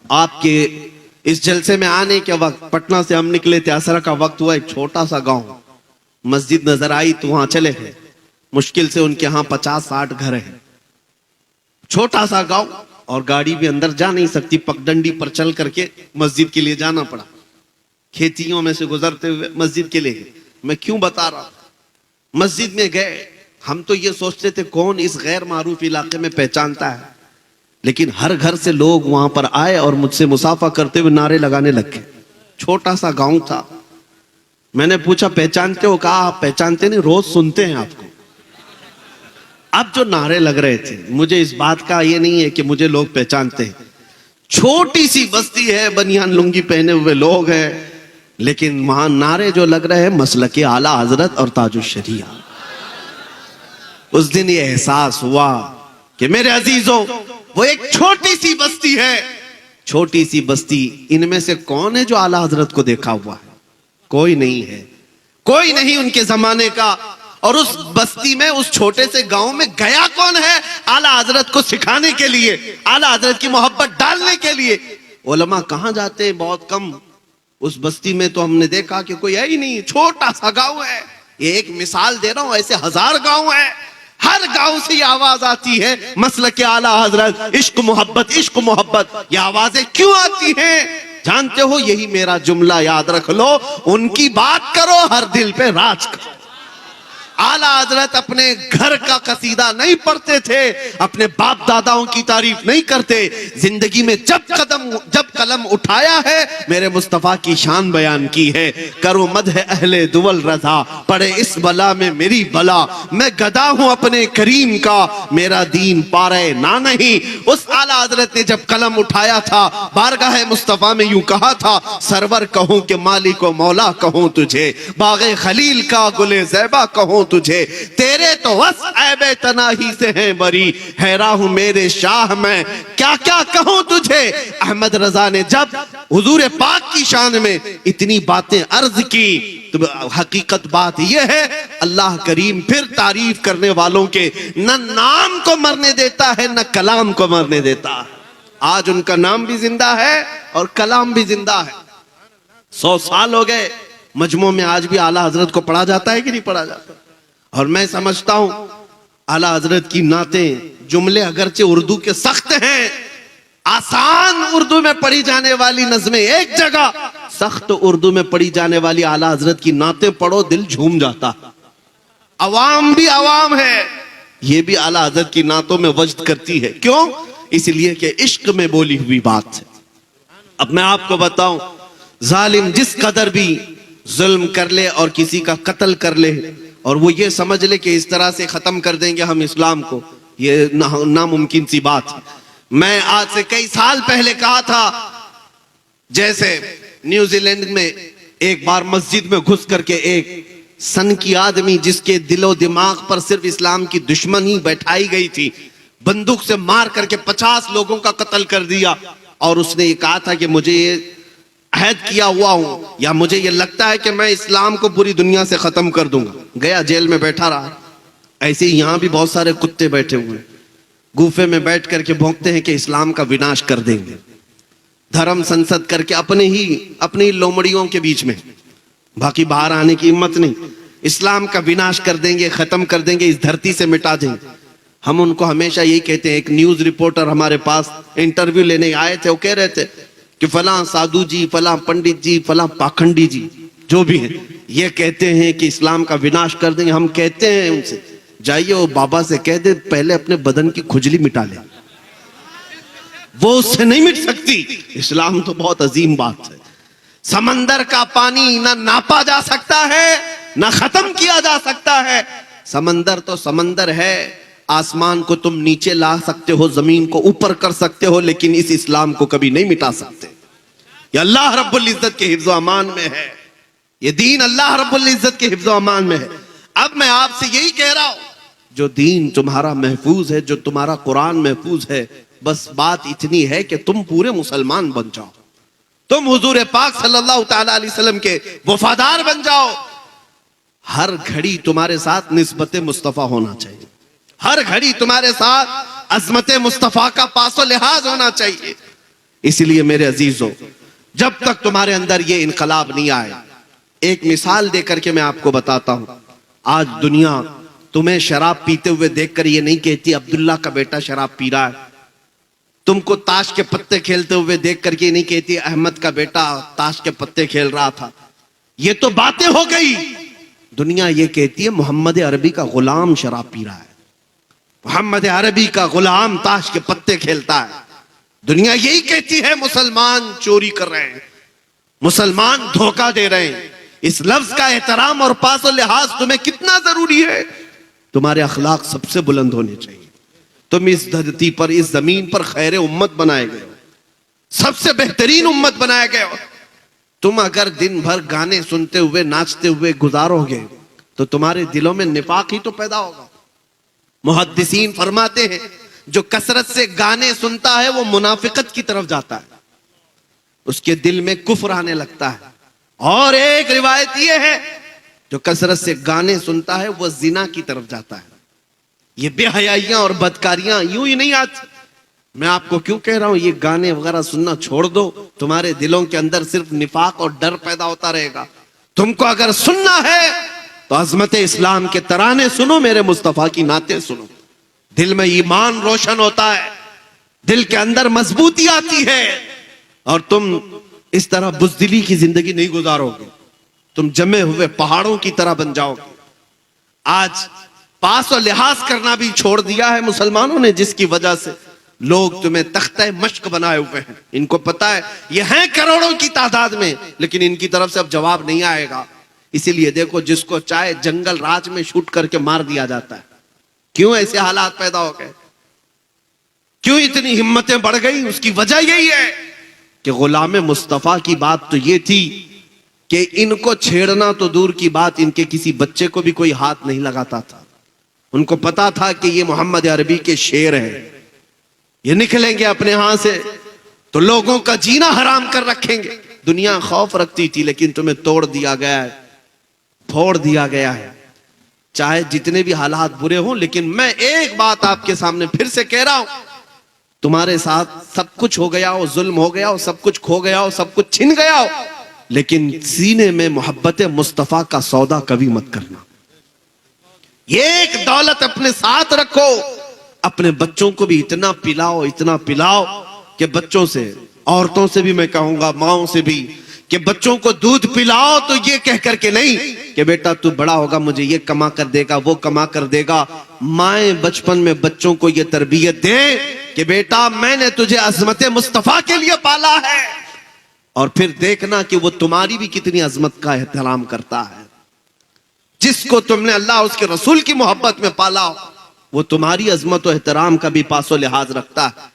आपके इस जलसे में आने के वक्त पटना से हम निकले थे, असर का वक्त हुआ, एक छोटा सा गांव, मस्जिद नजर आई तो वहां चले गए। मुश्किल से उनके यहाँ 50-60 घर हैं, छोटा सा गांव, और गाड़ी भी अंदर जा नहीं सकती, पगडंडी पर चल करके मस्जिद के लिए जाना पड़ा। खेतियों में से गुजरते हुए मस्जिद के लिए गए। मैं क्यों बता रहा, मस्जिद में गए, हम तो ये सोचते थे कौन इस गैर मारूफ इलाके में पहचानता है, लेकिन हर घर से लोग वहां पर आए और मुझसे मुसाफा करते हुए नारे लगाने लग गए। छोटा सा गांव था। मैंने पूछा पहचानते हो? कहा आप पहचानते नहीं, रोज सुनते हैं आपको। अब जो नारे लग रहे थे, मुझे इस बात का ये नहीं है कि मुझे लोग पहचानते हैं। छोटी सी बस्ती है, बनियान लुंगी पहने हुए लोग हैं, लेकिन वहां नारे जो लग रहे हैं मसलके आला हजरत और ताजुल शरिया। उस दिन ये एहसास हुआ कि मेरे अजीजों, वो एक छोटी सी बस्ती है, छोटी सी बस्ती, इनमें से कौन है जो आला हजरत को देखा हुआ है? कोई नहीं है, कोई नहीं उनके जमाने का। और उस बस्ती में, उस छोटे से गांव में गया कौन है आला हजरत को सिखाने के लिए, आला हजरत की मोहब्बत डालने के लिए? उलमा कहां जाते हैं? बहुत कम। उस बस्ती में तो हमने देखा कि कोई है ही नहीं, छोटा सा गांव है। ये एक मिसाल दे रहा हूं, ऐसे 1000 गांव है, हर गांव से ये आवाज आती है, मसलके आला हजरत, इश्क मोहब्बत, इश्क मोहब्बत। ये आवाजें क्यों आती हैं? जानते हो, यही मेरा जुमला याद रख लो, उनकी बात करो, हर दिल पे राज करो। आला हजरत अपने घर का कसीदा नहीं पढ़ते थे, अपने बाप दादाओं की तारीफ नहीं करते। जिंदगी में जब कलम उठाया है, मेरे मुस्तफा की शान बयान की है। करो मदह अहले दुवल रजा, पड़े इस बला में मेरी बला। मैं गदा हूं अपने करीम का, मेरा दीन पारे ना नहीं। उस आला हजरत ने जब कलम उठाया था, बारगाह मुस्तफा में यूं कहा था, सरवर कहूं कि मालिक व मौला कहूं तुझे, बागे खलील का गुले ज़ैबा कहूं तुझे, तेरे तो वस ऐबे तनाही से हैं बरी, हैरा हूं मेरे शाह मैं क्या क्या कहूं तुझे। अहमद रजा ने जब हुजूर पाक की शान में इतनी बातें अर्ज की, तो हकीकत बात यह है, अल्लाह करीम फिर तारीफ करने वालों के न नाम को मरने देता है, न कलाम को मरने देता है। आज उनका नाम भी जिंदा है और कलाम भी जिंदा है। 100 साल हो गए, मजमू में आज भी आला हजरत को पढ़ा जाता है कि नहीं पढ़ा जाता? और मैं समझता हूं आला हजरत की नातें, जुमले अगरचे उर्दू के सख्त हैं, आसान उर्दू में पढ़ी जाने वाली नज़में एक जगह, सख्त उर्दू में पढ़ी जाने वाली आला हजरत की नातें पढ़ो, दिल झूम जाता। अवाम भी अवाम है, ये भी आला हजरत की नातों में वजद करती है। क्यों? इसलिए कि इश्क में बोली हुई बात है। अब मैं आपको बताऊं, जालिम जिस कदर भी जुल्म कर ले और किसी का कत्ल कर ले, और वो ये समझ ले कि इस तरह से खत्म कर देंगे हम इस्लाम को, ये नामुमकिन सी बात है। मैं आज से कई साल पहले कहा था, जैसे न्यूजीलैंड में एक बार मस्जिद में घुस करके एक सन की आदमी, जिसके दिलो दिमाग पर सिर्फ इस्लाम की दुश्मनी बैठाई गई थी, बंदूक से मार करके 50 लोगों का कत्ल कर दिया। और उसने ये कहा था कि मुझे ये अहद किया हुआ हूं, या मुझे ये लगता है कि मैं इस्लाम को पूरी दुनिया से खत्म कर दूंगा। गया, जेल में बैठा रहा। ऐसे ही यहां भी बहुत सारे कुत्ते बैठे हुए हैं, गुफे में बैठ करके भौंकते हैं कि इस्लाम का विनाश कर देंगे, धर्म संसद करके अपनी लोमड़ियों के बीच में, बाकी बाहर आने की हिम्मत नहीं। इस्लाम का विनाश कर देंगे, खत्म कर देंगे, इस धरती से मिटा देंगे। हम उनको हमेशा यही कहते हैं। एक न्यूज रिपोर्टर हमारे पास इंटरव्यू लेने आए थे, वो कह रहे थे कि फलां साधु जी, फलां पंडित जी, फलां पाखंडी जी, जो भी हैं, ये कहते हैं कि इस्लाम का विनाश कर देंगे। हम कहते हैं उनसे, जाइए वो बाबा से कह दे पहले अपने बदन की खुजली मिटा ले, वो उससे नहीं मिट सकती। इस्लाम तो बहुत अजीम बात है। समंदर का पानी ना नापा जा सकता है, ना खत्म किया जा सकता है। समंदर तो समंदर है, आसमान को तुम नीचे ला सकते हो, जमीन को ऊपर कर सकते हो, लेकिन इस इस्लाम को कभी नहीं मिटा सकते। ये अल्लाह रब्बुल इज्जत के हिफ्ज़ व अमान में है, ये दीन अल्लाह रब्बुल इज्जत के हिफ्ज़ व अमान में है। अब मैं आपसे यही कह रहा हूं, जो दीन तुम्हारा महफूज है, जो तुम्हारा कुरान महफूज है, बस बात इतनी है कि तुम पूरे मुसलमान बन जाओ, तुम हुजूर पाक सल्लल्लाहु तआला अलैहि वसल्लम के वफादार बन जाओ। हर घड़ी तुम्हारे साथ निस्बत मुस्तफा होना चाहिए, हर घड़ी तुम्हारे साथ अजमत मुस्तफा का पासो लिहाज होना चाहिए। इसलिए मेरे अजीजों, जब तक तुम्हारे अंदर ये इनकलाब नहीं आए, एक मिसाल देकर के मैं आपको बताता हूं। आज दुनिया तुम्हें शराब पीते हुए देखकर ये नहीं कहती अब्दुल्ला का बेटा शराब पी रहा है, तुमको ताश के पत्ते खेलते हुए देख करके नहीं कहती अहमद का बेटा ताश के पत्ते खेल रहा था। ये तो बातें हो गई। दुनिया ये कहती है मोहम्मद अरबी का गुलाम शराब पी रहा है, मोहम्मद अरबी का गुलाम ताश के पत्ते खेलता है। दुनिया यही कहती है मुसलमान चोरी कर रहे हैं, मुसलमान धोखा दे रहे हैं। इस लफ्ज का एहतराम और पास और लिहाज तुम्हें कितना जरूरी है। तुम्हारे अखलाक सबसे बुलंद होने चाहिए। तुम इस धरती पर, इस जमीन पर खैर उम्मत बनाए गए हो, सबसे बेहतरीन उम्मत बनाए गए हो। तुम अगर दिन भर गाने सुनते हुए नाचते हुए गुजारोगे तो तुम्हारे दिलों में निफाक ही तो पैदा होगा। मुहद्दिसीन फरमाते हैं जो कसरत से गाने सुनता है वो मुनाफिकत की तरफ जाता है, उसके दिल में कुफ्र आने लगता है। और एक रिवायत यह है जो कसरत से गाने सुनता है वो जिना की तरफ जाता है। ये बेहयाइयां और बदकारियां यूं ही नहीं आती। मैं आपको क्यों कह रहा हूं ये गाने वगैरह सुनना छोड़ दो, तुम्हारे दिलों के अंदर सिर्फ निफाक और डर पैदा होता रहेगा। तुमको अगर सुनना है तो अजमत इस्लाम के तराने सुनो, मेरे मुस्तफा की नाते सुनो। दिल में ईमान रोशन होता है, दिल के अंदर मजबूती आती है और तुम इस तरह बुज़दिली की जिंदगी नहीं गुजारोगे। तुम जमे हुए पहाड़ों की तरह बन जाओगे। आज पास और लिहाज करना भी छोड़ दिया है मुसलमानों ने, जिसकी वजह से लोग तुम्हें तख्ते मश्क बनाए हुए हैं। इनको पता है ये हैं करोड़ों की तादाद में, लेकिन इनकी तरफ से अब जवाब नहीं आएगा। इसीलिए देखो जिसको चाहे जंगल राज में शूट करके मार दिया जाता है। क्यों ऐसे हालात पैदा हो गए, क्यों इतनी हिम्मतें बढ़ गई? उसकी वजह यही है कि गुलाम मुस्तफा की बात तो ये थी कि इनको छेड़ना तो दूर की बात, इनके किसी बच्चे को भी कोई हाथ नहीं लगाता था। उनको पता था कि ये मोहम्मद अरबी के शेर है, ये निकलेंगे अपने यहां से तो लोगों का जीना हराम कर रखेंगे। दुनिया खौफ रखती थी, लेकिन तुम्हें तोड़ दिया गया है, फोड़ दिया गया है। चाहे जितने भी हालात बुरे हों, लेकिन मैं एक बात आपके सामने फिर से कह रहा हूं, तुम्हारे साथ सब कुछ हो गया हो, जुल्म हो गया हो, सब कुछ खो गया हो, सब कुछ छिन गया हो, लेकिन सीने में मोहब्बत मुस्तफा का सौदा कभी मत करना। ये एक दौलत अपने साथ रखो। अपने बच्चों को भी इतना पिलाओ, इतना पिलाओ कि बच्चों से, औरतों से भी मैं कहूंगा, माओ से भी, कि बच्चों को दूध पिलाओ तो ये कह करके नहीं कि बेटा तू बड़ा होगा मुझे ये कमा कर देगा, वो कमा कर देगा। माएं बचपन में बच्चों को ये तरबियत दें कि बेटा मैंने तुझे अजमत मुस्तफा के लिए पाला है, और फिर देखना कि वो तुम्हारी भी कितनी अजमत का एहतराम करता है। जिसको तुमने अल्लाह उसके रसूल की मोहब्बत में पाला वो तुम्हारी अजमत और एहतराम का भी पासो लिहाज रखता है।